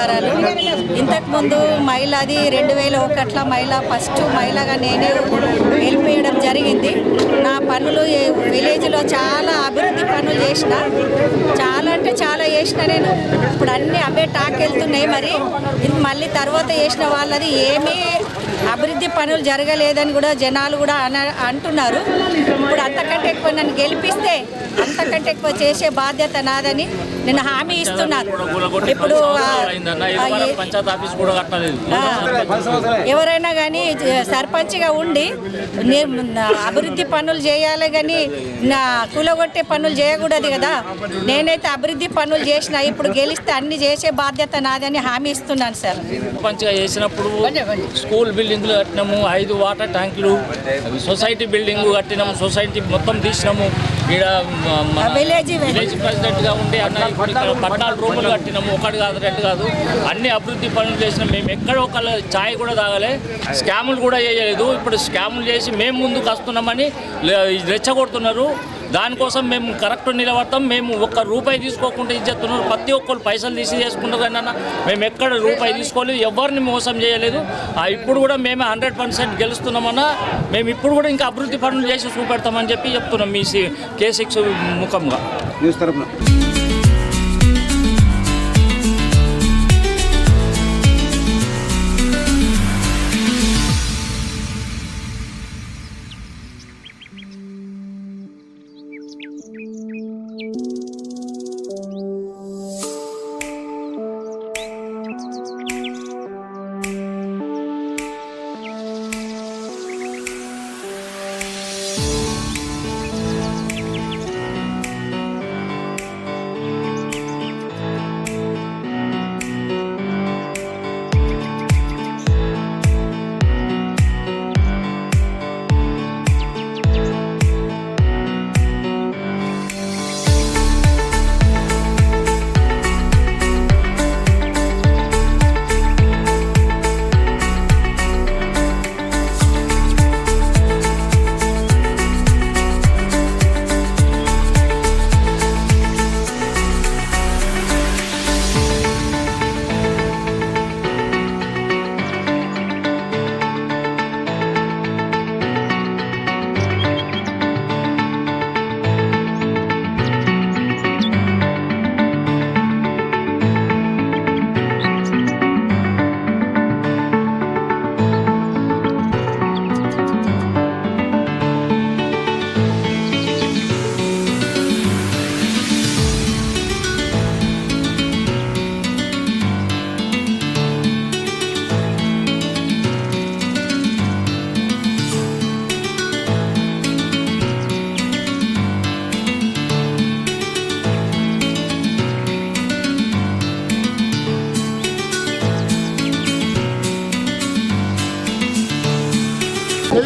నమస్కారాలు. ఇంతకుముందు మహిళది 2001 మహిళ ఫస్ట్ మహిళగా నేనే వెళ్ళిపోయడం జరిగింది. నా పనులు విలేజ్లో చాలా అభివృద్ధి పనులు చేసిన, చాలా అంటే చాలా చేసిన. నేను ఇప్పుడు అన్నీ అవే టాక్ వెళ్తున్నాయి. మరి మళ్ళీ తర్వాత చేసిన వాళ్ళది ఏమీ అభివృద్ధి పనులు జరగలేదని కూడా జనాలు కూడా అంటున్నారు. ఇప్పుడు అంతకంటే ఎక్కువ నన్ను గెలిపిస్తే అంతకంటే ఎక్కువ చేసే బాధ్యత నాదని నేను హామీ ఇస్తున్నాను. ఇప్పుడు ఎవరైనా కానీ సర్పంచ్గా ఉండి అభివృద్ధి పనులు చేయాలి కానీ నా కూలగొట్టే పనులు చేయకూడదు కదా. నేనైతే అభివృద్ధి పనులు చేసిన, ఇప్పుడు గెలిస్తే అన్ని చేసే బాధ్యత నాదని హామీ ఇస్తున్నాను సార్. సర్పంచ్గా చేసినప్పుడు స్కూల్ బిల్డింగ్లు కట్టినాము, 5 వాటర్ ట్యాంకులు, సొసైటీ బిల్డింగ్ కట్టినాము, సొసైటీ మొత్తం తీసినాము. ఇక్కడ విలేజ్ ప్రెసిడెంట్గా ఉండి అన్న ఇప్పుడు ఇక్కడ 14 రూములు కట్టినాము. 1 కాదు 2 కాదు, అన్ని అభివృద్ధి పనులు చేసినాం. మేము ఎక్కడో ఒకళ్ళ ఛాయ్ కూడా తాగలే, స్కాములు కూడా చేయలేదు. ఇప్పుడు స్కాములు చేసి మేము ముందుకు వస్తున్నామని రెచ్చగొడుతున్నారు. దానికోసం మేము కరెక్ట్ నిలబడతాం. మేము ₹1 తీసుకోకుండా ఇచ్చేస్తున్నారు. ప్రతి ఒక్కరు పైసలు తీసి చేసుకుంటారు. కానీ అన్న మేము ఎక్కడ రూపాయి తీసుకోలేదు, ఎవరిని మోసం చేయలేదు. ఇప్పుడు కూడా మేమే 100% గెలుస్తున్నామన్నా. మేము ఇప్పుడు కూడా ఇంకా అభివృద్ధి పనులు చేసి చూపెడతామని చెప్పి చెప్తున్నాం మీ K6 ముఖంగా. న్యూస్ తరపున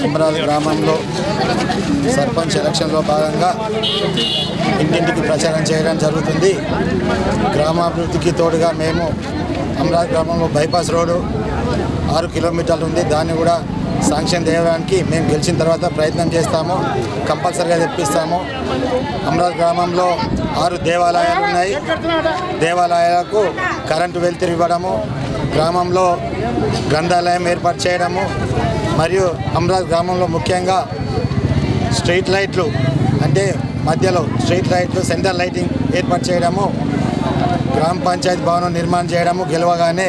అమరావతి గ్రామంలో సర్పంచ్ ఎలక్షన్లో భాగంగా ఇంటింటికి ప్రచారం చేయడం జరుగుతుంది. గ్రామాభివృద్ధికి తోడుగా మేము అమరావతి గ్రామంలో బైపాస్ రోడ్డు 6 కిలోమీటర్లు ఉంది. దాన్ని కూడా శాంక్షన్ చేయడానికి మేము గెలిచిన తర్వాత ప్రయత్నం చేస్తాము, కంపల్సరీగా తెప్పిస్తాము. అమరావతి గ్రామంలో 6 దేవాలయాలు ఉన్నాయి. దేవాలయాలకు కరెంటు వెలుతురు ఇవ్వడము, గ్రామంలో గ్రంథాలయం ఏర్పాటు చేయడము, మరియు అమరావతి గ్రామంలో ముఖ్యంగా స్ట్రీట్ లైట్లు, అంటే మధ్యలో స్ట్రీట్ లైట్లు, సెంట్రల్ లైటింగ్ ఏర్పాటు చేయడము, గ్రామ పంచాయతీ భవనం నిర్మాణం చేయడము, గెలవగానే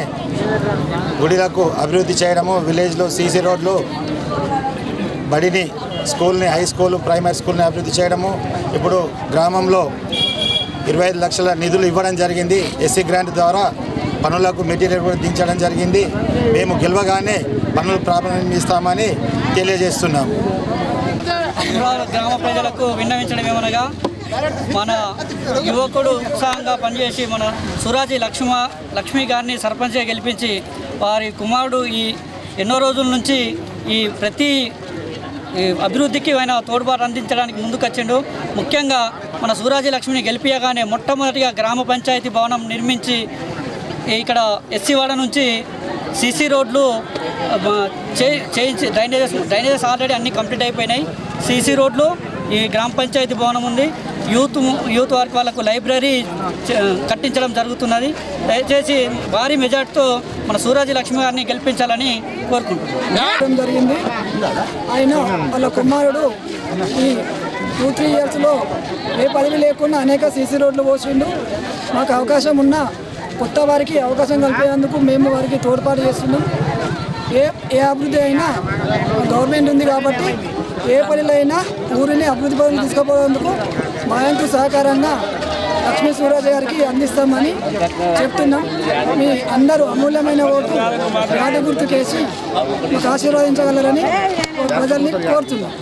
గుడిలకు అభివృద్ధి చేయడము, విలేజ్లో సీసీ రోడ్లు, బడిని, స్కూల్ని, హై స్కూల్, ప్రైమరీ స్కూల్ని అభివృద్ధి చేయడము. ఇప్పుడు గ్రామంలో 25 లక్షల నిధులు ఇవ్వడం జరిగింది. ఎస్సీ గ్రాంట్ ద్వారా పనులకు మెటీరియల్ కూడా దించడం జరిగింది. మేము గెలవగానే పనులు ప్రారంభిస్తామని తెలియజేస్తున్నాము. గ్రామ ప్రజలకు విన్నవించడం ఏమనగా, మన యువకుడు ఉత్సాహంగా పనిచేసి మన సురాజీ లక్ష్మి గారిని సర్పంచ్గా గెలిపించి వారి కుమారుడు ఈ ఎన్నో రోజుల నుంచి ఈ ప్రతి అభివృద్ధికి ఆయన తోడ్పాటు అందించడానికి ముందుకొచ్చిండు. ముఖ్యంగా మన సురాజీ లక్ష్మిని గెలిపించగానే మొట్టమొదటిగా గ్రామ పంచాయతీ భవనం నిర్మించి ఇక్కడ ఎస్సీ వాడ నుంచి సీసీ రోడ్లు చేయించి డ్రైనేజెస్ ఆల్రెడీ అన్నీ కంప్లీట్ అయిపోయినాయి. సీసీ రోడ్లు, ఈ గ్రామ పంచాయతీ భవనం ఉంది. యూత్ వర్క్ వాళ్ళకు లైబ్రరీ కట్టించడం జరుగుతున్నది. దయచేసి భారీ మెజార్టీతో మన సూరాజీ లక్ష్మి గారిని గెలిపించాలని కోరుకుంటున్నాం. జరిగింది. ఆయన వాళ్ళ కుమారుడు ఈ 2-3 ఇయర్స్లో ఏ పదవి లేకుండా అనేక సీసీ రోడ్లు పోసిండు. మాకు అవకాశం ఉన్న కొత్త వారికి అవకాశం కల్పేందుకు మేము వారికి తోడ్పాటు చేస్తున్నాం. ఏ అభివృద్ధి అయినా గవర్నమెంట్ ఉంది కాబట్టి ఏ పనిలో అయినా ఊరిని అభివృద్ధి పనులు తీసుకుపోయేందుకు మా వంతు సహకారంగా లక్ష్మీ సూరాజీ గారికి అందిస్తామని చెప్తున్నాం. మీ అందరూ అమూల్యమైన ఓటు యాద గుర్తుకేసి మాకు ఆశీర్వదించగలరని ప్రజల్ని కోరుతున్నాం.